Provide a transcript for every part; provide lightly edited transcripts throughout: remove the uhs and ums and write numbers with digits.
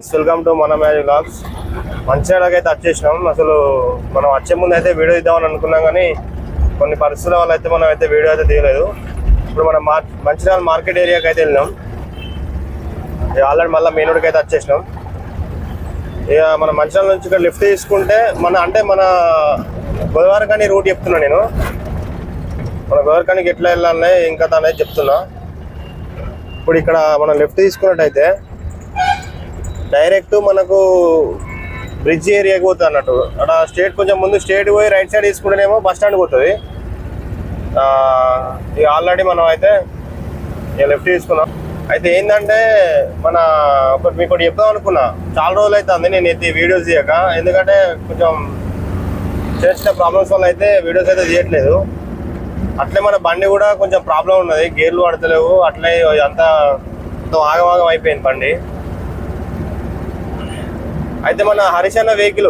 Welcome to మన magic vlogs. మంచిర్యాలకి అయితే వచ్చేసినాం. అసలు మనం వచ్చే ముందు అయితే వీడియో ఇద్దామని అనుకున్నాం, కానీ కొన్ని పరిస్థితుల వల్ల అయితే మనం అయితే వీడియో అయితే తీయలేదు. ఇప్పుడు మనం మంచిర్యాల మార్కెట్ ఏరియాకి అయితే వెళ్ళినాం. ఆల్రెడీ మళ్ళీ మెయిన్ రోడ్కి అయితే వచ్చేసినాం. ఇక మన మంచిర్యాల నుంచి ఇక్కడ లిఫ్ట్ తీసుకుంటే మన గోదావరిఖని రూట్ చెప్తున్నా నేను. మన గోదావరిఖనికి ఎట్లా వెళ్ళాలనే ఇంకా అనేది చెప్తున్నా. ఇప్పుడు ఇక్కడ మనం లెఫ్ట్ తీసుకున్నట్టయితే డైరెక్ట్ మనకు బ్రిడ్జ్ ఏరియాకి పోతుంది అన్నట్టు. అక్కడ స్ట్రేట్ కొంచెం ముందు స్ట్రేట్ పోయి రైట్ సైడ్ తీసుకుంటేనేమో బస్ స్టాండ్కి పోతుంది. ఇక ఆల్రెడీ మనం అయితే లెఫ్ట్ తీసుకున్నాం. అయితే ఏంటంటే మీకు ఒకటి చెప్దాం అనుకున్నా. చాలా రోజులు అవుతుంది నేను అయితే వీడియోస్ తీయక, ఎందుకంటే కొంచెం చిన్న చిన్న ప్రాబ్లమ్స్ వల్ల అయితే వీడియోస్ అయితే తీయట్లేదు. అట్లే మన బండి కూడా కొంచెం ప్రాబ్లం ఉన్నది, గేర్లు పడతలేవు. అట్లే అంతా ఆగమాగం అయిపోయింది బండి. అయితే మన హరిశన్న వెహికల్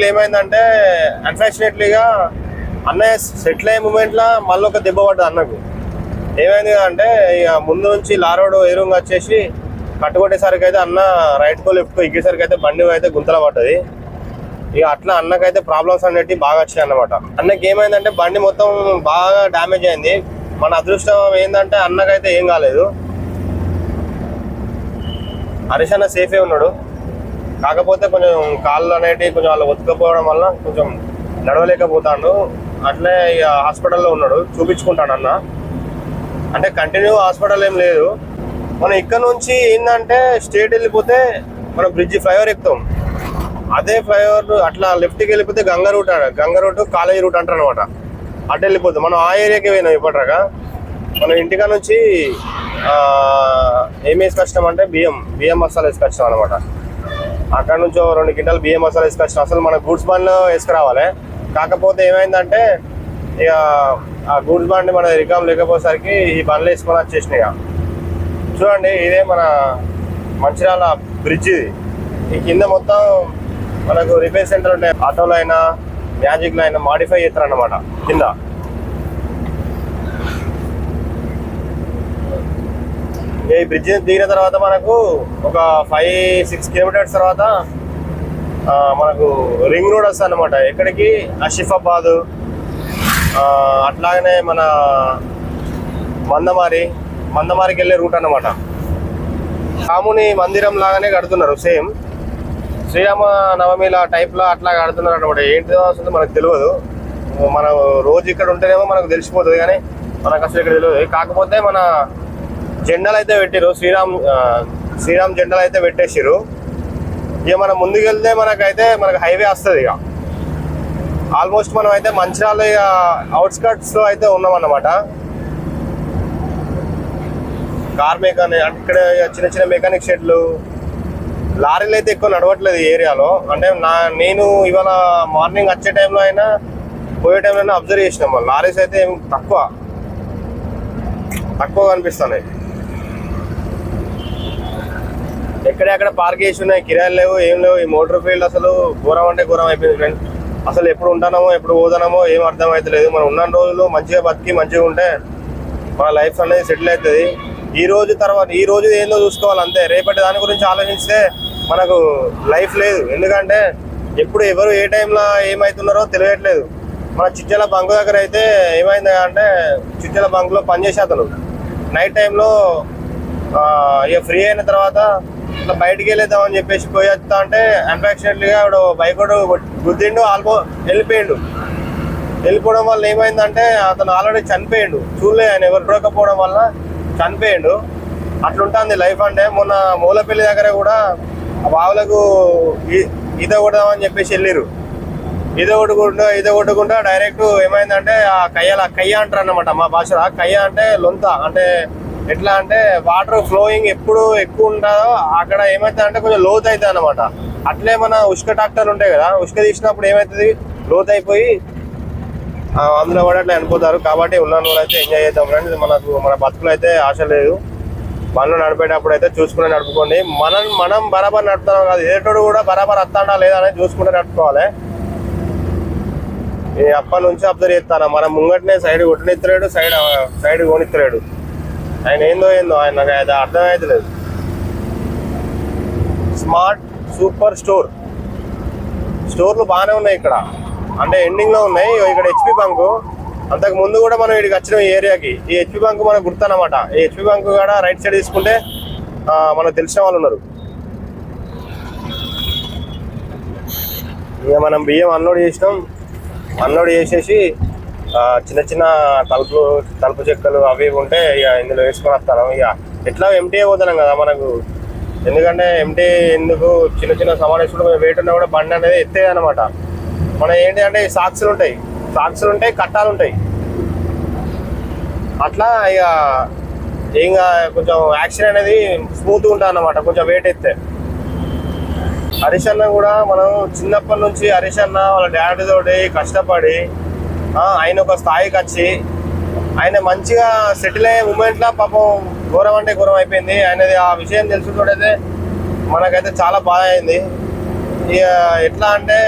ఏమైందంటే అన్ఫార్చునేట్లీగా అన్నయ్య సెటిల్ అయ్యే మూమెంట్లో మళ్ళీ ఒక దెబ్బ పడ్డది అన్నకు. ఏమైంది అంటే ఇక ముందు నుంచి లారోడ్ ఎదురుగా వచ్చేసి కట్టుకొట్టేసరికి అయితే అన్న రైట్కో లెఫ్ట్కో ఎక్కేసరికి అయితే బండి అయితే గుంతల పడ్డది. ఇక అట్లా అన్నకైతే ప్రాబ్లమ్స్ అనేవి బాగా వచ్చాయి అన్నమాట. అన్నకి ఏమైందంటే బండి మొత్తం బాగా డ్యామేజ్ అయింది. మన అదృష్టం ఏంటంటే అన్నకైతే ఏం కాలేదు. హరిశన్న సేఫే ఉన్నాడు. కాకపోతే కొంచెం కాళ్ళు అనేటివి కొంచెం వాళ్ళు ఒత్తుకపోవడం వల్ల కొంచెం నడవలేకపోతాడు. అట్లే ఇక హాస్పిటల్లో ఉన్నాడు, చూపించుకుంటాడు అన్న. అంటే కంటిన్యూ హాస్పిటల్ ఏం లేదు. మనం ఇక్కడ నుంచి ఏంటంటే స్ట్రేట్ వెళ్ళిపోతే మనం బ్రిడ్జి ఫ్లైఓవర్ ఎక్కుతాం. అదే ఫ్లైఓవర్ అట్లా లెఫ్ట్కి వెళ్ళిపోతే గంగా రూట్ కాలేజీ రూట్ అంటారు అనమాట. అటు వెళ్ళిపోతాం. మనం ఆ ఏరియాకి పోయినాం ఇప్పటిరాగా. మనం ఇంటికా నుంచి ఏం వేసుకొచ్చినాం అంటే బియ్యం మసాలా వేసుకొచ్చినాం అనమాట. అక్కడ నుంచి 2 క్వింటాలు బియ్యం మసాలా వేసుకొచ్చినాం. అసలు మన గూడ్స్ బండ్లో వేసుకురావాలి. కాకపోతే ఏమైందంటే ఇక ఆ గూడ్స్ బండి మన రికామ్ లేకపోయేసరికి ఈ బండ్లు వేసుకొని వచ్చేసినాయి. చూడండి, ఇదే మన మంచిర్యాల బ్రిడ్జ్. ఈ కింద మొత్తం మనకు రిపేర్ సెంటర్ ఉంటాయి. ఆటోలో అయినా మ్యాజిక్లో అయినా మాడిఫై చేస్తారన్నమాట కింద. ఈ బ్రిడ్జ్ దిగిన తర్వాత మనకు ఒక 5-6 కిలోమీటర్స్ తర్వాత మనకు రింగ్ రోడ్ వస్తుంది అనమాట. ఎక్కడికి ఆసిఫాబాద్, అట్లాగనే మన మందమారికి వెళ్ళే రూట్ అన్నమాట. రాముని మందిరం లాగానే కడుతున్నారు, సేమ్ శ్రీరామ నవమిల టైప్లో అట్లా కడుతున్నారు అనమాట. ఏంటి వస్తుందో మనకు తెలియదు. మనం రోజు ఇక్కడ ఉంటేనేమో మనకు తెలిసిపోతుంది, కానీ మనకు అసలు ఇక్కడ తెలియదు. కాకపోతే మన జెండాలు అయితే పెట్టారు, శ్రీరామ్ జెండాలు అయితే పెట్టేసారు. ఇక మనం ముందుకు వెళ్తే మనకు హైవే వస్తుంది. ఇక ఆల్మోస్ట్ మనం అయితే మంచిర్యాల ఇక అవుట్స్కట్స్లో అయితే ఉన్నామన్నమాట. కార్ మెకానిక్ ఇక్కడ చిన్న చిన్న మెకానిక్ షెడ్లు, లారీలు అయితే ఎక్కువ నడవట్లేదు ఈ ఏరియాలో. అంటే నేను ఇవాళ మార్నింగ్ వచ్చే టైంలో అయినా పోయే టైంలో అయినా అబ్జర్వ్ చేసినాం. లారీస్ అయితే తక్కువ కనిపిస్తున్నాయి. ఎక్కడెక్కడ పార్క్ చేసి ఉన్నాయి, కిరాయిలు లేవు, ఏం లేవు. ఈ మోటార్ ఫీల్డ్ అసలు ఘోరం అంటే ఘోరం అయిపోయింది ఫ్రెండ్. అసలు ఎప్పుడు ఉంటానమో ఎప్పుడు పోతానమో ఏం అర్థం అవుతలేదు. మనం ఉన్న రోజులు మంచిగా బతికి మంచిగా ఉంటే మన లైఫ్ అనేది సెటిల్ అవుతుంది. ఈ రోజు ఏందో చూసుకోవాలి అంతే. రేపటి దాని గురించి ఆలోచిస్తే మనకు లైఫ్ లేదు. ఎందుకంటే ఎప్పుడు ఎవరు ఏ టైంలో ఏమవుతున్నారో తెలియట్లేదు. మన చిట్యాల బంక్ దగ్గర అయితే ఏమైంది అంటే చిట్యాల బంక్లో పనిచేసే అతను నైట్ టైంలో ఇక ఫ్రీ అయిన తర్వాత ఇట్లా బయటికి వెళ్ళేద్దామని చెప్పేసి పోయి వస్తా అంటే అన్ఫార్చునేట్లీగా ఆవిడ బైక్ గుద్దిండు, వెళ్ళిపోవడం వల్ల ఏమైందంటే అతను ఆల్రెడీ చనిపోయిండు. చూడలే ఆయన ఎవరు చూడకపోవడం వల్ల చనిపోయిండు. అట్లుంటుంది లైఫ్. అంటే మొన్న మూలపల్లి దగ్గర కూడా బావులకు ఈత కొడదామని చెప్పేసి వెళ్ళిరు. ఈత కొట్టుకుంటా డైరెక్ట్ ఏమైందంటే ఆ కయ్య అంటారు అన్నమాట మా భాషలో. కయ్య అంటే లొంత, అంటే ఎట్లా అంటే వాటర్ ఫ్లోయింగ్ ఎప్పుడు ఎక్కువ ఉంటుందో అక్కడ ఏమవుతుంది కొంచెం లోతు అవుతుంది అనమాట. అట్లే మన ఉష్క ట్రాక్టర్లు ఉంటాయి కదా, ఉష్క తీసినప్పుడు ఏమవుతుంది లోతు అయిపోయి అందులో కూడా అట్లా చనిపోతారు. కాబట్టి ఉన్న రోజులు అయితే ఎంజాయ్ చేద్దాం ఫ్రెండ్స్. మన బతుకులు అయితే ఆశ లేదు. బండ్లు నడిపేటప్పుడు అయితే చూసుకుని నడుపుకోండి. మనం బరాబర్ నడుపుతాం కాదు, ఎదుటోడు కూడా బరాబర్ వస్తాడా లేదా అనేది చూసుకుంటే నడుపుకోవాలి. అప్పటి నుంచి అబ్జర్వ్ చేస్తాను. మనం ముంగటనే సైడ్ కొట్టనిస్తలేడు, సైడ్ కొనిస్తలేడు. ఆయన ఏందో ఆయన నాకు అర్థమైతలేదు. స్మార్ట్ సూపర్ స్టోర్లు బాగానే ఉన్నాయి ఇక్కడ, అంటే ఎండింగ్ లో ఉన్నాయి. ఇక్కడ హెచ్పి బంక్, అంతకు ముందు కూడా మనం ఇక్కడికి వచ్చిన ఈ ఏరియాకి ఈ హెచ్పి బంక్ మనకు గుర్తనమాట. ఈ హెచ్పి బంక్ కూడా రైట్ సైడ్ తీసుకుంటే మనకు తెలిసిన వాళ్ళు ఉన్నారు. ఇక మనం బియ్యం అన్లోడ్ చేసేసి చిన్న చిన్న తలుపు చెక్కలు అవి ఉంటే ఇక ఇందులో వేసుకొని వస్తాను. ఇక ఎట్లా ఎంటీ అయిపోతున్నాం కదా మనకు, ఎందుకంటే ఎంటీ ఎందుకు చిన్న చిన్న సామాన్ వేసుకుంటే వెయిట్ ఉన్నా కూడా బండి అనేది ఎత్తేది అనమాట. మనం ఏంటి అంటే సాక్స్లు ఉంటాయి, కట్టాలు ఉంటాయి, అట్లా ఇక ఇంకా కొంచెం యాక్షన్ అనేది స్మూత్గా ఉంటుంది అన్నమాట కొంచెం వెయిట్ ఎత్తే. హరీష్ అన్న కూడా మనం చిన్నప్పటి నుంచి హరీష్ అన్న వాళ్ళ డాడీ తోటి కష్టపడి ఆయన ఒక స్థాయికి వచ్చి ఆయన మంచిగా సెటిల్ అయ్యే మూమెంట్లో పాపం ఘోరం అంటే ఘోరం అయిపోయింది ఆయనది. ఆ విషయం తెలుసుకుంటే మనకైతే చాలా బాధ అయింది. ఇక ఎట్లా అంటే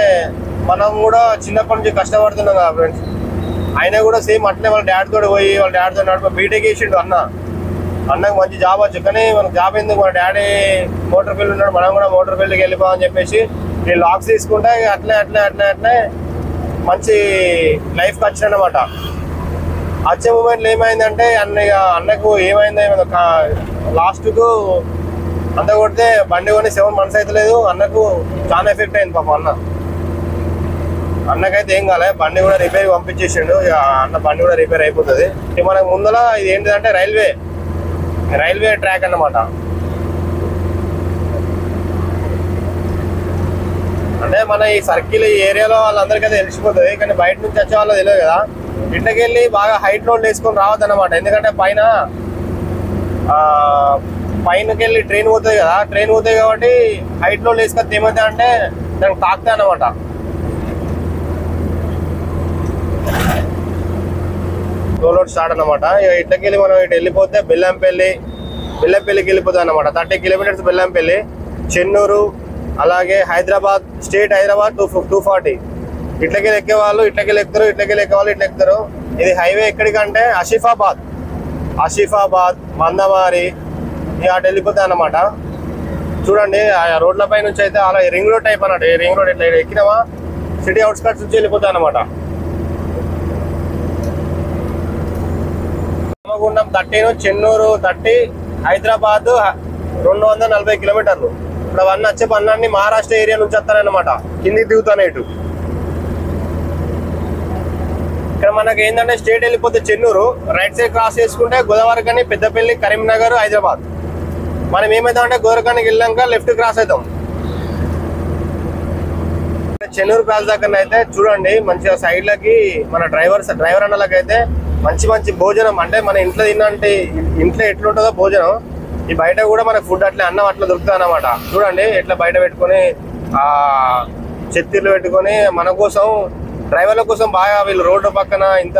మనం కూడా చిన్నప్పటి నుంచి కష్టపడుతున్నాం కదా ఫ్రెండ్స్. ఆయన కూడా సేమ్ అట్లే వాళ్ళ డాడీతో పోయి వాళ్ళ డాడీతో నడిపి బీటెక్ చేసిండు అన్నకు మంచి జాబ్ వచ్చు, కానీ మనకు జాబ్ ఎందుకు, మన డాడీ మోటార్ ఫీల్డ్ ఉన్నాడు, మనం కూడా మోటార్ ఫీల్డ్కి వెళ్ళిపోమని చెప్పేసి నేను లాక్స్ తీసుకుంటే అట్లే మంచి లైఫ్కి వచ్చినమాట. వచ్చే మూమెంట్లో ఏమైందంటే అన్నకు ఏమైంది లాస్ట్కు అంత కొడితే బండి కొని 7 months అయితే లేదు. అన్నకు చాలా ఎఫెక్ట్ అయింది పాపం. అన్నకైతే ఏం కాలే, బండి కూడా రిపేర్ పంపించేసిండు. అన్న బండి కూడా రిపేర్ అయిపోతుంది. మనకు ముందర ఇది ఏంటిదంటే రైల్వే ట్రాక్ అన్నమాట. అంటే మన ఈ సర్కిల్ ఈ ఏరియాలో వాళ్ళందరికైతే తెలిసిపోతుంది, కానీ బయట నుంచి వచ్చే వాళ్ళు తెలియదు కదా. ఇంట్లోకి వెళ్ళి బాగా హైట్ లోడ్ వేసుకొని రావద్దు అనమాట, ఎందుకంటే పైనకి వెళ్ళి ట్రైన్ పోతుంది కదా, ట్రైన్ పోతుంది కాబట్టి హైట్ లోడ్ వేసుకొని ఏమవుతుంది అంటే దానికి తాకుతాయి అన్నమాట. రోడ్ స్టార్ట్ అనమాట. ఇక ఇట్లకి వెళ్ళి మనం ఇటు వెళ్ళిపోతే బెల్లంపల్లికి వెళ్ళిపోతాం అనమాట. 30 kilometers బెల్లంపల్లి, చెన్నూరు, అలాగే హైదరాబాద్, స్టేట్ హైదరాబాద్ 240. ఇట్లకి ఎక్కే వాళ్ళు ఇట్లకి ఎక్కుతారు, ఇట్లకి ఎక్కే వాళ్ళు ఇట్లా ఎక్కుతారు. ఇది హైవే ఎక్కడికంటే ఆసిఫాబాద్ మందమారి ఇక అటు వెళ్ళిపోతాయి అన్నమాట. చూడండి ఆ రోడ్ల పై నుంచి అయితే అలా రింగ్ రోడ్ టైప్ అన్నట్టు. రింగ్ రోడ్ ఇట్లా ఎక్కినామా సిటీ అవుట్స్కట్స్ నుంచి వెళ్ళిపోతాయి అన్నమాట. రామగుండం 13, చెన్నూరు 30, హైదరాబాద్ 240 kilometers. ఇప్పుడు అవన్నీ వచ్చే పనులన్నీ మహారాష్ట్ర ఏరియా నుంచి వస్తారనమాట, కిందికి దిగుతాను ఇటు. ఇక్కడ మనకి ఏంటంటే స్టేట్ వెళ్ళిపోతే చెన్నూరు, రైట్ సైడ్ క్రాస్ చేసుకుంటే గోదావరిఖని, పెద్దపల్లి, కరీంనగర్, హైదరాబాద్. మనం ఏమవుతామంటే గోదావరిఖనికి వెళ్ళాక లెఫ్ట్ క్రాస్ అవుతాం. చెన్నూరు క్రాస్ దగ్గర అయితే చూడండి మంచిగా సైడ్లకి మన డ్రైవర్ అన్నలకైతే మంచి భోజనం, అంటే మన ఇంట్లో తిన్నంటే ఇంట్లో ఎట్లుంటుందో భోజనం ఈ బయట కూడా మనకు ఫుడ్ అట్లా అన్నం అట్లా దొరుకుతుంది అన్నమాట. చూడండి ఎట్లా బయట పెట్టుకొని చెత్తీర్లు పెట్టుకొని మన కోసం డ్రైవర్ల కోసం బాగా వీళ్ళు రోడ్డు పక్కన ఇంత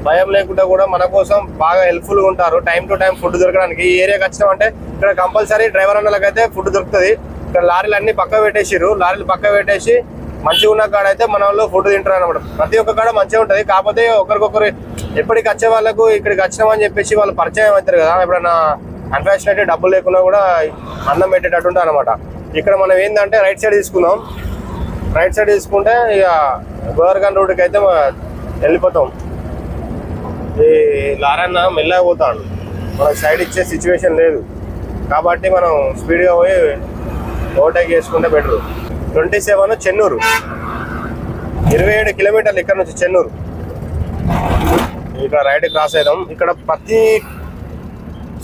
భయం లేకుండా కూడా మన కోసం బాగా హెల్ప్ఫుల్గా ఉంటారు. టైం టు టైం ఫుడ్ దొరకడానికి. ఈ ఏరియాకి వచ్చినామంటే ఇక్కడ కంపల్సరీ డ్రైవర్ అన్నలకైతే ఫుడ్ దొరుకుతుంది. ఇక్కడ లారీలు అన్ని పక్క పెట్టేసిర్రు, లారీలు పక్క పెట్టేసి మంచిగా ఉన్న కాడ అయితే మన వాళ్ళు ఫుడ్ తింటారు అనమాట. ప్రతి ఒక్క కాడ మంచిగా ఉంటుంది, కాకపోతే ఒకరికొకరు ఎప్పటికి వచ్చే వాళ్ళకు ఇక్కడికి వచ్చినామని చెప్పేసి వాళ్ళు పరిచయం అవుతారు కదా. ఎప్పుడైనా అన్ఫార్చునేట్లీ డబ్బులు లేకున్నా కూడా అన్నం పెట్టేటట్టు ఉంటుంది అనమాట. ఇక్కడ మనం ఏంటంటే రైట్ సైడ్ తీసుకుందాం. రైట్ సైడ్ తీసుకుంటే ఇక గోదావరిఖని రోడ్డుకి అయితే వెళ్ళిపోతాం. ఈ లారన్న మెల్లగా పోతాడు, మనకు సైడ్ ఇచ్చే సిచ్యువేషన్ లేదు కాబట్టి మనం స్పీడ్గా పోయి ఓవర్టేక్ చేసుకుంటే బెటర్. 27 చెన్నూరు, 27 kilometers ఇక్కడ నుంచి చెన్నూరు. ఇక్కడ రైట్ క్రాస్ అవుతాం. ఇక్కడ ప్రతి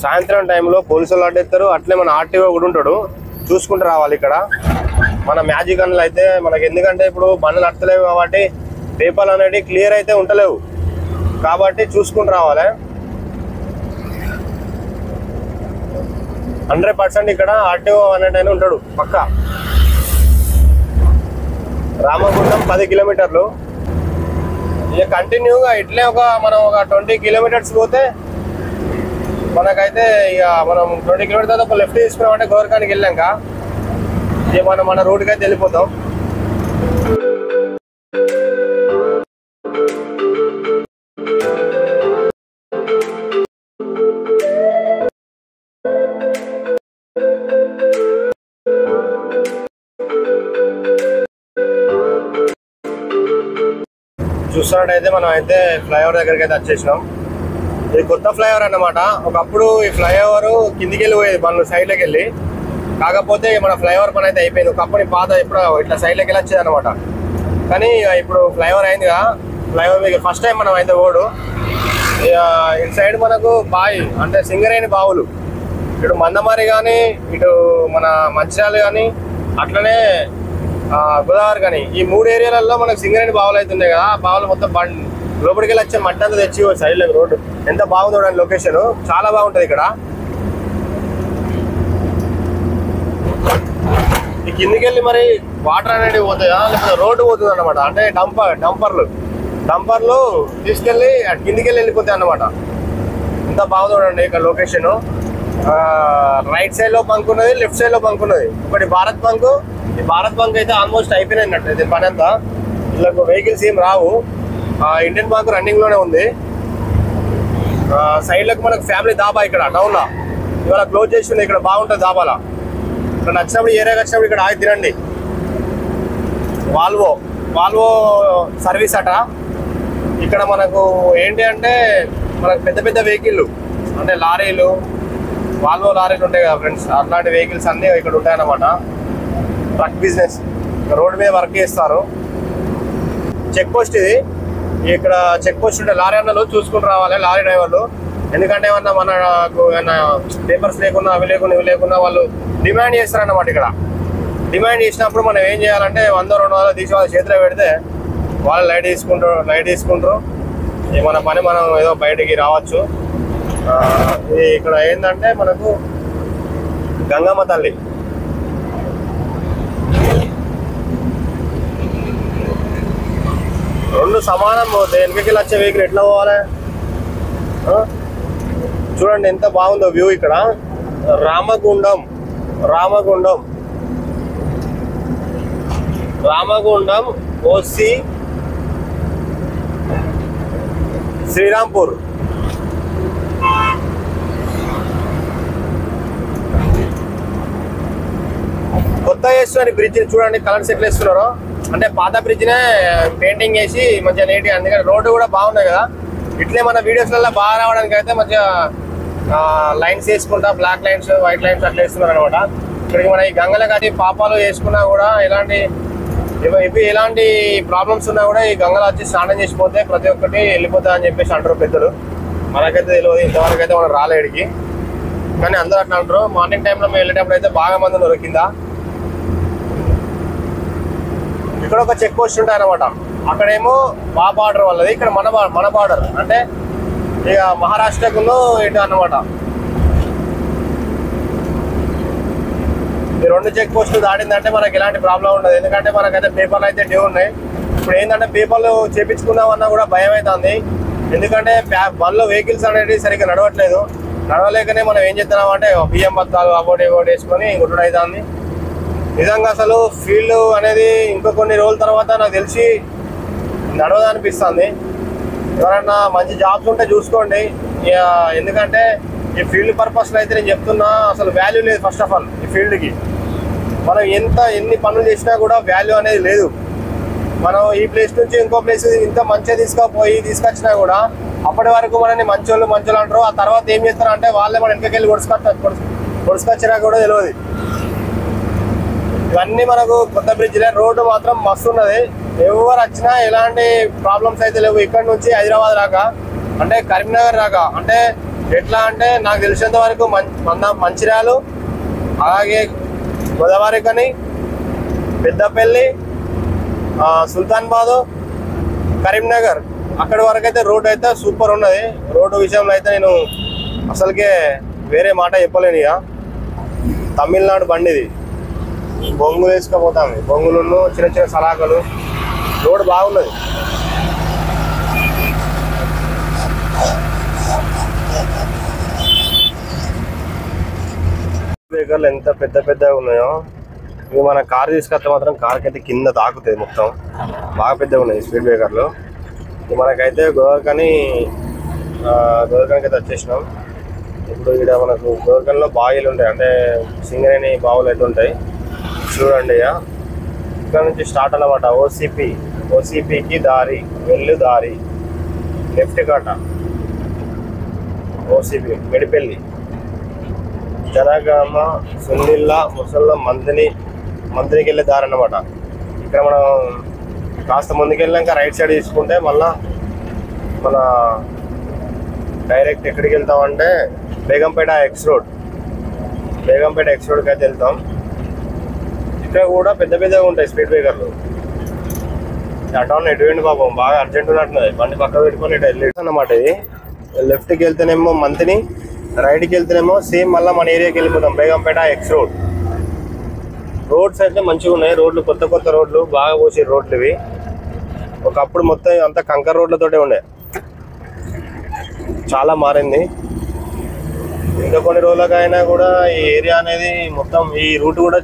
సాయంత్రం టైంలో పోలీసులు అడ్డెత్తారు, అట్లే మన ఆర్టీఓ కూడా ఉంటాడు, చూసుకుంటూ రావాలి. ఇక్కడ మన మ్యాజిక్ అన్నలు అయితే మనకి ఎందుకంటే ఇప్పుడు బండ్లు నడతలేవు కాబట్టి పేపర్లు అనేవి క్లియర్ అయితే ఉండలేవు కాబట్టి చూసుకుంటూ రావాలి. 100% ఇక్కడ ఆర్టీఓ అనేటైనా ఉంటాడు పక్కా. రామగుండం 10 kilometers. ఇక కంటిన్యూగా ఇట్లే మనం ఒక 20 kilometers పోతే మనకైతే ఇక మనం 20 kilometers తర్వాత ఒక లెఫ్ట్ తీసుకున్నామంటే గోదావరిఖనికి వెళ్ళాక ఇక మనం మన రోడ్డుకి అయితే వెళ్ళిపోతాం. చూస్తున్నట్టయితే మనం అయితే ఫ్లైఓవర్ దగ్గరికి అయితే వచ్చేసినాం. ఇది కొత్త ఫ్లైఓవర్ అన్నమాట. ఒకప్పుడు ఈ ఫ్లైఓవర్ కిందికి వెళ్ళి పోయేది బండ్లు సైడ్లోకి వెళ్ళి, కాకపోతే మన ఫ్లైఓవర్ పని అయితే అయిపోయింది. ఒకప్పుడు పాత ఇప్పుడు ఇట్లా సైడ్లోకి వెళ్ళి వచ్చేది అనమాట. కానీ ఇప్పుడు ఫ్లైఓవర్ అయిందిగా, ఫ్లైఓవర్ మీకు ఫస్ట్ టైం మనం అయితే ఓడు ఇటు సైడ్ మనకు బావి అంటే సింగరేణి బావులు, ఇటు మందమారి కానీ ఇటు మన మంచిర్యాల కానీ అట్లనే గోదావరి కానీ ఈ 3 ఏరియాలలో మనకు సింగరేణి బావులు అయితే ఉన్నాయి కదా. ఆ బావులు మొత్తం లోపలికి వెళ్ళి వచ్చే మట్టి అంతా తెచ్చి సైడ్లో రోడ్డు ఎంత బాగుందో చూడండి. లొకేషన్ చాలా బాగుంటుంది ఇక్కడ. ఈ కిందికి వెళ్ళి మరి వాటర్ అనేది పోతాయా లేకపోతే రోడ్డు పోతుంది అనమాట. అంటే డంపర్లు తీసుకెళ్ళి కిందికి వెళ్ళిపోతాయి అన్నమాట. ఎంత బాగుంది చూడండి ఇక్కడ లొకేషన్. రైట్ సైడ్ లో బంక్ ఉన్నది, లెఫ్ట్ సైడ్ లో బంక్ ఉన్నది. ఒకటి భారత్ బంక్. ఈ భారత్ బంక్ అయితే ఆల్మోస్ట్ అయిపోయినట్టు ఇది పని అంతా. వీళ్ళకు వెహికల్స్ ఏం రావు. ఇండియన్ బంక్ రన్నింగ్ లోనే ఉంది. సైడ్ లకు మనకు ఫ్యామిలీ దాబా ఇక్కడ టౌన్ లో ఇవాళ క్లోజ్ చేసి ఉంది. ఇక్కడ బాగుంటుంది దాబాలా. ఇక్కడ నచ్చినప్పుడు ఏరియాకి వచ్చినప్పుడు ఇక్కడ ఆగి తినండి. వాల్వో సర్వీస్ అట. ఇక్కడ మనకు ఏంటి అంటే మనకు పెద్ద పెద్ద వెహికల్ అంటే లారీలు, వాల్వో లారీలు ఉంటాయి కదా ఫ్రెండ్స్, అట్లాంటి వెహికల్స్ అన్నీ ఇక్కడ ఉంటాయన్నమాట. ట్రక్ బిజినెస్ రోడ్డు మీద వర్క్ చేస్తారు. చెక్ పోస్ట్ ఇది. ఇక్కడ చెక్ పోస్ట్ ఉంటే లారీ అన్నలు చూసుకుని రావాలి, లారీ డ్రైవర్లు. ఎందుకంటే ఏమన్నా మనకు ఏమన్నా పేపర్స్ లేకున్నా ఇవి లేకున్నా వాళ్ళు డిమాండ్ చేస్తారన్నమాట. ఇక్కడ డిమాండ్ చేసినప్పుడు మనం ఏం చేయాలంటే 100-200 తీసి వాళ్ళ చేతిలో పెడితే వాళ్ళు లైట్ తీసుకుంటారు. మన పని మనం ఏదో బయటికి రావచ్చు. ఇక్కడ ఏంటంటే మనకు గంగమ్మ తల్లి. రెండు సమానం పోతే వెనకకి వచ్చే వెహికల్ ఎట్లా పోవాలి చూడండి. ఎంత బాగుందో వ్యూ ఇక్కడ. రామగుండం ఓసి శ్రీరాంపూర్. కొత్త వేస్తున్న బ్రిడ్జ్ చూడండి, కలర్స్ ఎట్లా వేస్తున్నారో. అంటే పాత బ్రిడ్జ్నే పెయింటింగ్ వేసి మంచిగా నీట్గా, అందుకని రోడ్డు కూడా బాగున్నాయి కదా. ఇట్లే మన వీడియోస్లలో బాగా రావడానికి అయితే మంచిగా లైన్స్ వేసుకుంటా, బ్లాక్ లైన్స్, వైట్ లైన్స్ అట్లా వేస్తున్నారు అనమాట. ఇక్కడికి మన ఈ గంగలకు అది పాపాలు వేసుకున్నా కూడా ఎలాంటి ప్రాబ్లమ్స్ ఉన్నా కూడా ఈ గంగలో వచ్చి స్నానం చేసిపోతే ప్రతి ఒక్కటి వెళ్ళిపోతా అని చెప్పేసి అంటారు పెద్దలు. మనకైతే తెలియదు, ఇంతవరకు అయితే మనం రాలేడికి, కానీ అందరూ అట్లా అంటారు. మార్నింగ్ టైంలో మేము వెళ్ళేటప్పుడు అయితే బాగా మంది ఉన్నారు కింద. ఇక్కడ ఒక చెక్ పోస్ట్ ఉంటాయి అనమాట. అక్కడేమో మా బార్డర్ వాళ్ళది, ఇక్కడ మన బార్డర్ అంటే ఇక మహారాష్ట్రకు ఇటు అన్నమాట. ఈ 2 చెక్ పోస్టులు దాటిందంటే మనకి ఎలాంటి ప్రాబ్లం ఉండదు. ఎందుకంటే మనకైతే పేపర్లు అయితే డ్యూ ఉన్నాయి. ఇప్పుడు ఏంటంటే పేపర్లు చేపించుకుందామన్నా కూడా భయం అవుతుంది. ఎందుకంటే బండ్లో వెహికల్స్ అనేది సరిగ్గా నడవలేకనే మనం ఏం చేస్తున్నాం అంటే బియ్యం బత్తాలు అబోటి వేసుకొని గుడ్డు అవుతుంది. నిజంగా అసలు ఫీల్డ్ అనేది ఇంకా కొన్ని రోజుల తర్వాత నాకు తెలిసి నడవదనిపిస్తుంది. ఎవరన్నా మంచి జాబ్స్ ఉంటే చూసుకోండి. ఎందుకంటే ఈ ఫీల్డ్ పర్పస్లో అయితే నేను చెప్తున్నా అసలు వాల్యూ లేదు. ఫస్ట్ ఆఫ్ ఆల్ ఈ ఫీల్డ్కి మనం ఎన్ని పనులు చేసినా కూడా వాల్యూ అనేది లేదు. మనం ఈ ప్లేస్ నుంచి ఇంకో ప్లేస్ ఇంత మంచిగా తీసుకొచ్చినా కూడా అప్పటి వరకు మనని మంచోళ్ళు అంటారు. ఆ తర్వాత ఏం చేస్తారు అంటే వాళ్ళే మన వెనకకెళ్ళి పొడుచుకొచ్చినా కూడా తెలియదు. ఇవన్నీ మనకు కొత్త బ్రిడ్జ్లే. రోడ్డు మాత్రం మస్తు ఉన్నది. ఎవరు వచ్చినా ఎలాంటి ప్రాబ్లమ్స్ అయితే లేవు. ఇక్కడ నుంచి హైదరాబాద్ రాక అంటే కరీంనగర్ రాక అంటే ఎట్లా అంటే నాకు తెలిసినంత వరకు మంచిర్యాల, అలాగే గోదావరి కానీ, పెద్దపల్లి, సుల్తాన్బాద్, కరీంనగర్ అక్కడి వరకు అయితే రోడ్డు అయితే సూపర్ ఉన్నది. రోడ్డు విషయంలో అయితే నేను అసలుకే వేరే మాట చెప్పలేను. ఇక తమిళనాడు బండి ఇది. బొంగులు వేసుకపోతాం. బొంగులు చిన్న సలాకలు. రోడ్డు బాగున్నది. బ్రేకర్లు ఎంత పెద్దగా ఉన్నాయో. ఇవి మన కార్ తీసుకొస్తే మాత్రం కార్కి అయితే కింద తాకుతుంది మొత్తం. బాగా పెద్దగా ఉన్నాయి స్పీడ్ బ్రేకర్లు. మనకైతే గోవర్కనికి అయితే వచ్చేసినాం. ఇప్పుడు ఇక్కడ మనకు గోవర్కన్లో బావిలు ఉంటాయి, అంటే సింగరేణి బావులు అయితే ఉంటాయి చూడండి. ఇక్కడ నుంచి స్టార్ట్ అన్నమాట. ఓసిపి ఓసిపికి దారి వెళ్ళు దారి లెఫ్ట్ కట ఓసిపి మెడిపల్లి జనగామ సున్నిల్ల ముసళ్ళ మంత్రికి వెళ్ళే దారి అన్నమాట. ఇక్కడ మనం కాస్త ముందుకెళ్ళాక రైట్ సైడ్ తీసుకుంటే మళ్ళా మన డైరెక్ట్ ఎక్కడికి వెళ్తామంటే బేగంపేట ఎక్స్ రోడ్కి అయితే వెళ్తాం. ఇక్కడ కూడా పెద్ద పెద్దగా ఉంటాయి స్పీడ్ బ్రేకర్లు. అటౌన్ ఎటువంటి పాపం బాగా అర్జెంట్ ఉన్నట్టున్నది, బండి పక్క పెట్టుకొని ఇటు వెళ్ళి అన్నమాట. ఇది లెఫ్ట్కి వెళ్తేనేమో మంతిని, రైట్కి వెళ్తేనేమో సేమ్ మళ్ళీ మన ఏరియాకి వెళ్ళిపోతాం బేగంపేట ఎక్స్ రోడ్స్ అయితే మంచిగా ఉన్నాయి. రోడ్లు కొత్త రోడ్లు బాగా పోసే రోడ్లు ఇవి. ఒకప్పుడు మొత్తం అంతా కంకర్ రోడ్లతోటే ఉండే, చాలా మారింది. ఇంకా కొన్ని రోజులకైనా కూడా ఈ ఏరియా అనేది మొత్తం ఈ రూట్ కూడా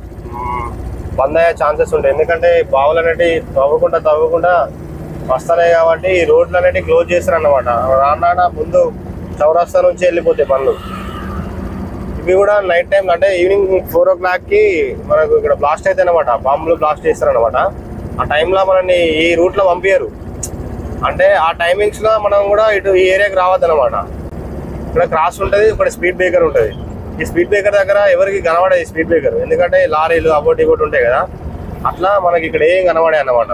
బంద్ అయ్యే ఛాన్సెస్ ఉంటాయి. ఎందుకంటే బావులు అనేటివి తవ్వకుండా వస్తున్నాయి కాబట్టి ఈ రోడ్లు అనేటివి క్లోజ్ చేస్తారు అన్నమాట. రానా ముందు చౌరస్తా నుంచి వెళ్ళిపోతాయి బండ్లు. ఇవి కూడా నైట్ టైం అంటే ఈవినింగ్ 4 o'clockకి మనకు ఇక్కడ బ్లాస్ట్ అయితే అనమాట, బాంబులు బ్లాస్ట్ చేస్తారు అనమాట. ఆ టైంలో మనల్ని ఈ రూట్లో పంపించరు. అంటే ఆ టైమింగ్స్లో మనం కూడా ఇటు ఈ ఏరియాకి రావద్దు అనమాట. ఇక్కడ క్రాస్ ఉంటుంది, ఇక్కడ స్పీడ్ బ్రేకర్ ఉంటుంది. ఈ స్పీడ్ బ్రేకర్ దగ్గర ఎవరికి కనబడేది స్పీడ్ బ్రేకర్, ఎందుకంటే లారీలు అబోటి ఇబోటి ఉంటాయి కదా, అట్లా మనకి ఇక్కడ ఏం కనబడే అన్నమాట.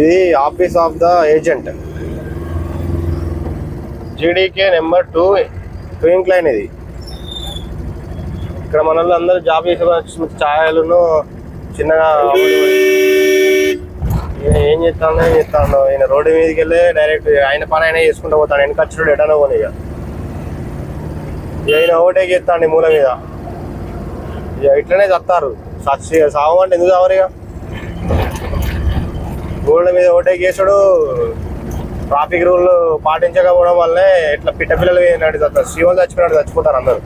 ఇది office of the agent, GDK number 2 incline. ఇది ఇక్కడ మన అందరూ జాబ్ చేసే ఛాయలను చిన్నగా ఏం చేస్తాను ఈయన రోడ్డు మీదకి వెళ్ళి డైరెక్ట్ ఆయన పని అయినా చేసుకుంటూ పోతాను. వెనకచ్చుడు ఎడనో పోనీ ఇక ఆయన ఓటేకి ఎత్తాండి మూల మీద. ఇక ఇట్లనే చస్తారు. సావమంటే ఎందుకు కావాలి? ఇక గోల్డ్ మీద ఓటేకి వేసాడు. ట్రాఫిక్ రూల్ పాటించకపోవడం వల్లే ఇట్లా పిట్టపిల్లలు నడి చస్తారు, శివలు చచ్చిపోయినట్టు చచ్చిపోతారు అందరు.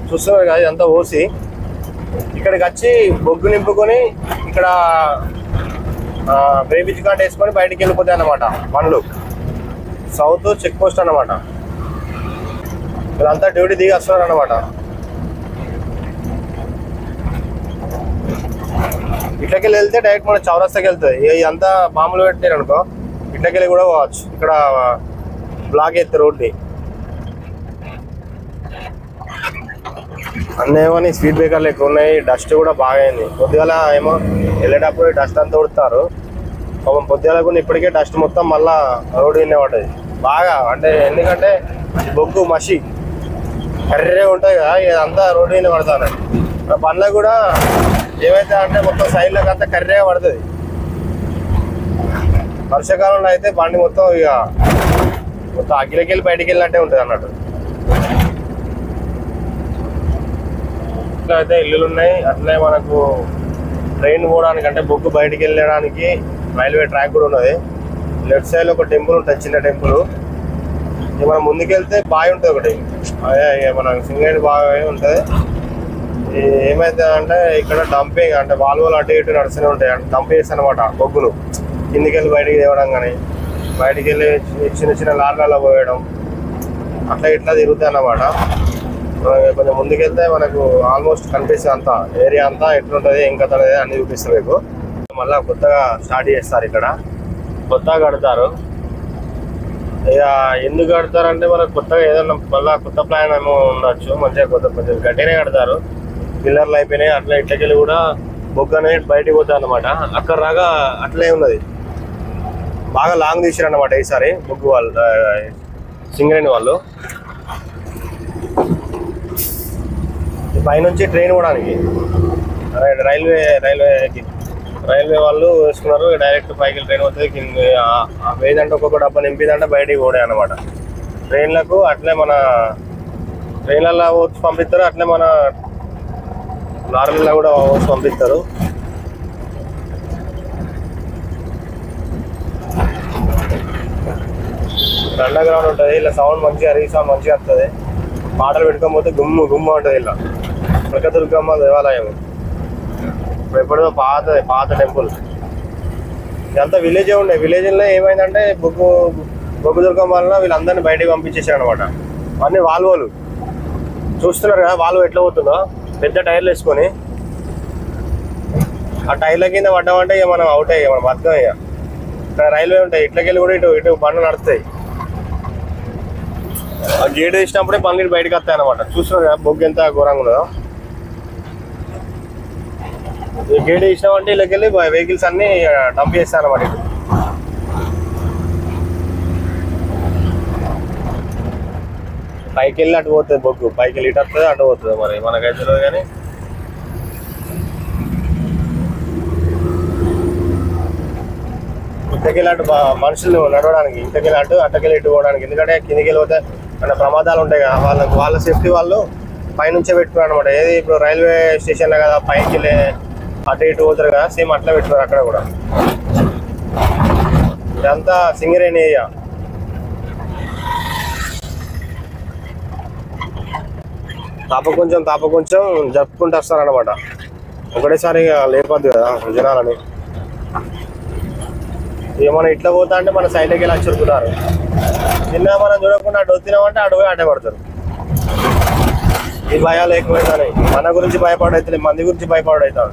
చూస్తున్నారు కదా, ఇదంతా ఓసి. ఇక్కడికి వచ్చి బొగ్గు నింపుకొని ఇక్కడ బ్రేబిజ్ కార్డ్ వేసుకొని బయటికి వెళ్ళిపోతాయి అన్నమాట బండ్లు. సౌత్ చెక్ పోస్ట్ అన్నమాట. ఇదంతా డ్యూటీ దిగి వస్తున్నారు అన్నమాట. ఇట్లకెళ్ళి వెళ్తే డైరెక్ట్ మన చౌరస్తాకి వెళ్తుంది. ఇదంతా మామూలు పెట్టారు అనుకో, ఇట్లకెళ్ళి కూడా పోవచ్చు. ఇక్కడ బ్లాక్ ఎత్తే రోడ్ని అన్నేమో స్పీడ్ బ్రేకర్లు ఎక్కువ ఉన్నాయి. డస్ట్ కూడా బాగా అయింది. పొద్దుగాల ఏమో వెళ్ళేటప్పుడు డస్ట్ అంతా ఉడతారు. పొద్దుగాల కూడా ఇప్పటికే డస్ట్ మొత్తం మళ్ళా రోడ్డు వినే పడ్డది బాగా. అంటే ఎందుకంటే బొగ్గు మసి కర్రే ఉంటుంది కదా, ఇదంతా రోడ్డు వినే పడతారు. బండ్లకు కూడా ఏమైతే అంటే మొత్తం సైడ్లకు అంతా కర్రేగా పడుతుంది. వర్షాకాలంలో అయితే బండి మొత్తం ఇక మొత్తం అగ్గిలకెళ్ళి బయటికి వెళ్ళినట్టే ఉంటుంది అన్నట్టు. అయితే ఇల్లులు ఉన్నాయి. అట్లే మనకు ట్రైన్ పోవడానికి అంటే బొగ్గు బయటికి వెళ్ళడానికి రైల్వే ట్రాక్ కూడా ఉన్నది. లెఫ్ట్ సైడ్ ఒక టెంపుల్ ఉంటుంది, చిన్న టెంపుల్. మనం ముందుకెళ్తే బావి ఉంటుంది ఒకటి, అదే మన సింగరేణి బావి ఉంటుంది. ఏమైతే అంటే ఇక్కడ డంపింగ్ అంటే వాల్వోలు అటు ఇటు నడుస్తూనే ఉంటాయి. అంటే డంప్ చేస్తాను అనమాట బొగ్గును. కిందికి వెళ్ళి బయటికి తేవడం కానీ, బయటికి వెళ్ళి చిన్న లారీలలో పోయడం, అట్లా ఇట్లా తిరుగుతాయి అన్నమాట. కొంచెం ముందుకెళ్తే మనకు ఆల్మోస్ట్ కనిపిస్తుంది అంతా ఏరియా అంతా ఎట్లుంటుంది ఏం కథ అనేది అన్ని చూపిస్తారు మీకు. మళ్ళీ కొత్తగా స్టార్ట్ చేస్తారు, ఇక్కడ కొత్తగా కడతారు. ఇక ఎందుకు కడతారంటే మనకు కొత్తగా ఏదైనా మళ్ళీ కొత్త ప్లాన్ ఏమో ఉండొచ్చు. మంచిగా కొంచెం గట్టిగానే కడతారు. పిల్లర్లు అయిపోయినాయి. అట్లా ఇట్లకెళ్ళి కూడా బొగ్గు అనేది బయటికి పోతుంది అనమాట. అక్కడ రాగా అట్లే ఉన్నది, బాగా లాంగ్ తీసారు అన్నమాట ఈసారి బొగ్గు వాళ్ళు, సింగరేణి వాళ్ళు. పైనుంచి ట్రైన్ పోవడానికి రైల్వే వాళ్ళు వేసుకున్నారు. డైరెక్ట్ పైకి ట్రైన్ పోతుంది. వేదంటే ఒక్కొక్క డబ్బా నింపిదంటే బయటికి పోడే అనమాట ట్రైన్లకు. అట్లే మన ట్రైన్లలో వచ్చి పంపిస్తారు, అట్లే మన లారీలలో కూడా వచ్చి పంపిస్తారు. అండర్ గ్రౌండ్ ఉంటుంది. ఇలా సౌండ్ మంచిగా రీసౌండ్ మంచిగా వస్తుంది. పాటలు పెట్టుకోకపోతే గుమ్ము ఉంటుంది. ఇలా కనకదుర్గమ్మ దేవాలయం ఎప్పుడో పాత టెంపుల్. ఇదంతా విలేజే ఉండే. విలేజ్లో ఏమైందంటే బొగ్గు దుర్గమ్మ వలన వీళ్ళందరినీ బయటికి పంపించేసారు అనమాట. అన్ని వాల్వోలు చూస్తున్నారు కదా వాళ్ళు ఎట్లా పోతుందో, పెద్ద టైర్లు వేసుకొని ఆ టైర్ల కింద పడ్డామంటే ఇక మనం అవుట్ అయ్యాం, మనం బతకం. ఇక ఇక్కడ రైల్వే ఉంటాయి, ఇట్లకెళ్ళి కూడా ఇటు బండ్లు నడుస్తాయి. ఆ గేట్ వేసినప్పుడే బండ్లు బయటకు వస్తాయి అన్నమాట. చూస్తున్నారు కదా బొగ్గు ఎంత ఘోరంగా ఉన్నదో. ఈ గేట్ వేసినామంటే ఇళ్ళకెళ్ళి వెహికల్స్ అన్ని డంప్ చేస్తాయి అన్నమాట. ఇటు పైకి వెళ్ళి అటు పోతుంది బొగ్గు, పైకి వెళ్ళి ఇటు వస్తుంది అటు పోతుంది. మరి మనకైతే తెలియదు కానీ ఇంతకెళ్ళి అటు మనుషులు నడవడానికి, ఇంతకెళ్ళి అటు అట్టకెళ్ళి ఇటు పోవడానికి. ఎందుకంటే కిందికి వెళ్ళిపోతే అన్న ప్రమాదాలు ఉంటాయి కదా, వాళ్ళ సేఫ్టీ వాళ్ళు పైనుంచే పెట్టుకున్నారు అనమాట. ఏది ఇప్పుడు రైల్వే స్టేషన్లో కదా పైకి వెళ్ళి అటు ఇటు పోతారు కదా, సేమ్ అట్లా పెట్టుకున్నారు అక్కడ కూడా. ఇదంతా సింగరేణి ఏరియా. తాప కొంచెం జరుపుకుంటూ వస్తారనమాట. ఒకటేసారి లేపద్దు కదా జనాలని. ఏమైనా ఇట్లా పోతా అంటే మన సైడ్కి వెళ్ళి చురుకుతారు. నిన్న మనం చూడకుండా అటు వచ్చినామంటే అటు పోయి అడ్డే పడతారు. ఈ భయాలు ఎక్కువైతాయి. మన గురించి భయపడైతే మంది గురించి భయపడవుతాడు.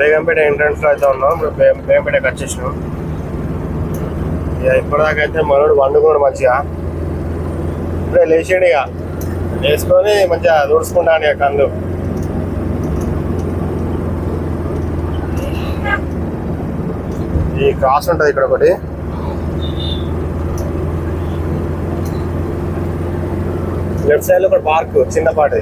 బేగంపేట ఎంట్రన్స్ లో అయితే ఉన్నాం. ఇప్పుడు బేగంపేటకి వచ్చేసినాం. ఇక ఇప్పటిదాకా అయితే మనోడు వండుకున్నాడు మంచిగా. ఇప్పుడే లేచాడు, ఇక వేసుకొని మంచిగా తుడుచుకుంటాను ఇక కళ్ళు. ఈ క్రాస్ ఉంటుంది ఇక్కడ ఒకటి. లెఫ్ట్ సైడ్ లో ఒక పార్క్ చిన్నపాటి.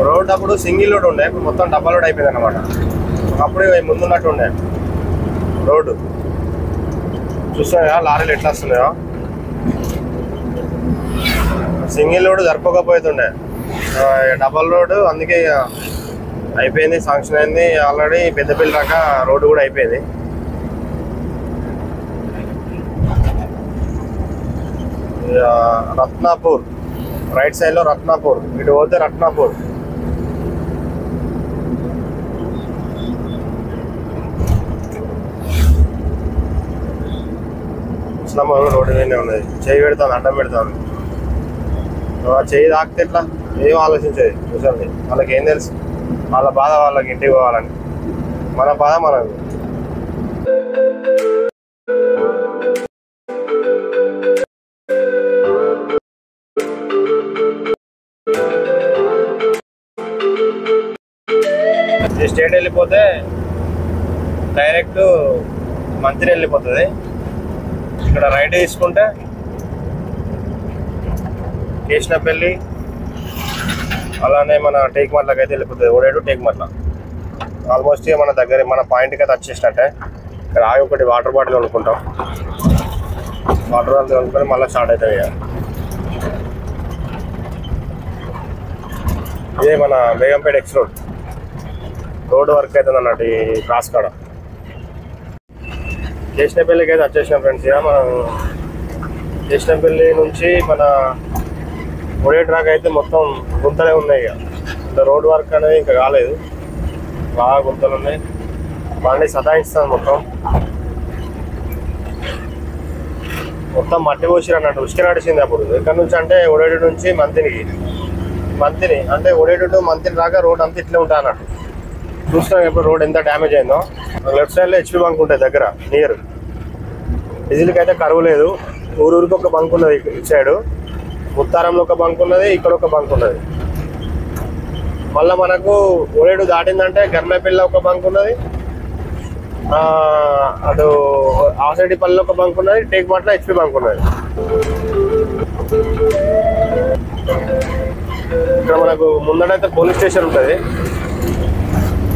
రోడ్ అప్పుడు సింగిల్ రోడ్ ఉండే, ఇప్పుడు మొత్తం డబల్ రోడ్ అయిపోయింది అనమాట. అప్పుడు ముందున్నట్టు ఉండే రోడ్డు. చూస్తున్నాయా లారీలు ఎట్లా వస్తున్నాయో. సింగిల్ రోడ్ సరిపోకపోతుండే, డబల్ రోడ్. అందుకే అయిపోయింది, శాంక్షన్ అయింది ఆల్రెడీ. పెద్దపల్లి దాకా రోడ్డు కూడా అయిపోయింది. రత్నాపూర్ రైట్ సైడ్ లో రత్నాపూర్, ఇటు పోతే రత్నాపూర్. ఇస్లామా రోడ్డు మీదనే ఉన్నది. చేయి పెడతాను, అడ్డం పెడతాను. చేయి తాకితే ఎట్లా, ఏం ఆలోచించేది చూసండి. వాళ్ళకి ఏం తెలుసు, వాళ్ళ బాధ వాళ్ళకి ఇంటికి పోవాలని. మన బాధ మనకు. ఈ స్టేట్ వెళ్ళిపోతే డైరెక్ట్ మంత్రి వెళ్ళిపోతుంది. ఇక్కడ రైట్ తీసుకుంటే కేశనపల్లి, అలానే మన టేక్మట్లకి అయితే వెళ్ళిపోతుంది. ఓడేడు టేక్మట్ల ఆల్మోస్ట్ మన దగ్గర, మన పాయింట్కి అయితే వచ్చేసినట్టే. ఇక్కడ ఆగి ఒకటి వాటర్ బాటిల్ కొనుక్కుంటాం. వాటర్ బాటిల్ కొనుక్కొని మళ్ళీ స్టార్ట్ అవుతుంది. ఇదే మన బేగంపేట ఎక్స్ రోడ్ వర్క్ అవుతుంది అన్నట్టు ఈ క్రాస్ కాడ. కేశనపల్లికి అయితే వచ్చేసినాం ఫ్రెండ్స్. ఇక మనం కేశనపల్లి నుంచి మన ఒడే ట్రాక్ అయితే మొత్తం గుంతలే ఉన్నాయి. ఇక రోడ్ వర్క్ అనేది ఇంకా కాలేదు, బాగా గుంతలు ఉన్నాయి. బండి సతాయిస్తాను మొత్తం మట్టి పోసిరు అన్నట్టు. ఉసుక నడిచింది అప్పుడు. ఇక్కడ నుంచి అంటే ఒడేడు నుంచి మంతిని అంటే ఒడేడు టు మంతిని రాగా రోడ్ అంతా ఇట్లే ఉంటాయి అన్నట్టు. చూస్తున్నాం ఇప్పుడు రోడ్ ఎంత డ్యామేజ్ అయిందో. లెఫ్ట్ సైడ్లో హెచ్పి బంక్ ఉంటుంది దగ్గర నియర్. డీజిల్కి అయితే కరువు లేదు. ఊరికి ఒక బంక్ ఉన్నది ఇటు సైడు. ముత్తారంలో ఒక బంక్ ఉన్నది, ఇక్కడ ఒక బంక్ ఉన్నది. మళ్ళీ మనకు ఒడేడు దాటిందంటే గర్మేపల్లిలో ఒక బంక్ ఉన్నది, అటు ఆసడిపల్లిలో ఒక బంక్ ఉన్నది, టేక్మట్ల హెచ్పి బంక్ ఉన్నది. ఇక్కడ మనకు ముందటైతే పోలీస్ స్టేషన్ ఉంటుంది.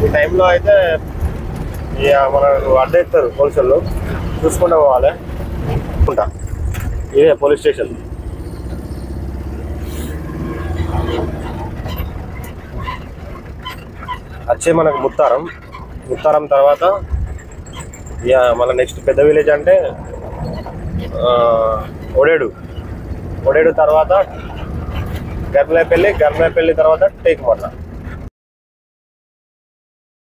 ఈ టైంలో అయితే ఇక మనకు అడ్డెత్తారు పోలీసులు, చూసుకుంటూ పోవాలి. ఇదే పోలీస్ స్టేషన్. వచ్చే మనకు ముత్తారం తర్వాత ఇక మళ్ళీ నెక్స్ట్ పెద్ద విలేజ్ అంటే ఒడేడు తర్వాత గర్మేపల్లి తర్వాత టేక్మట్ల.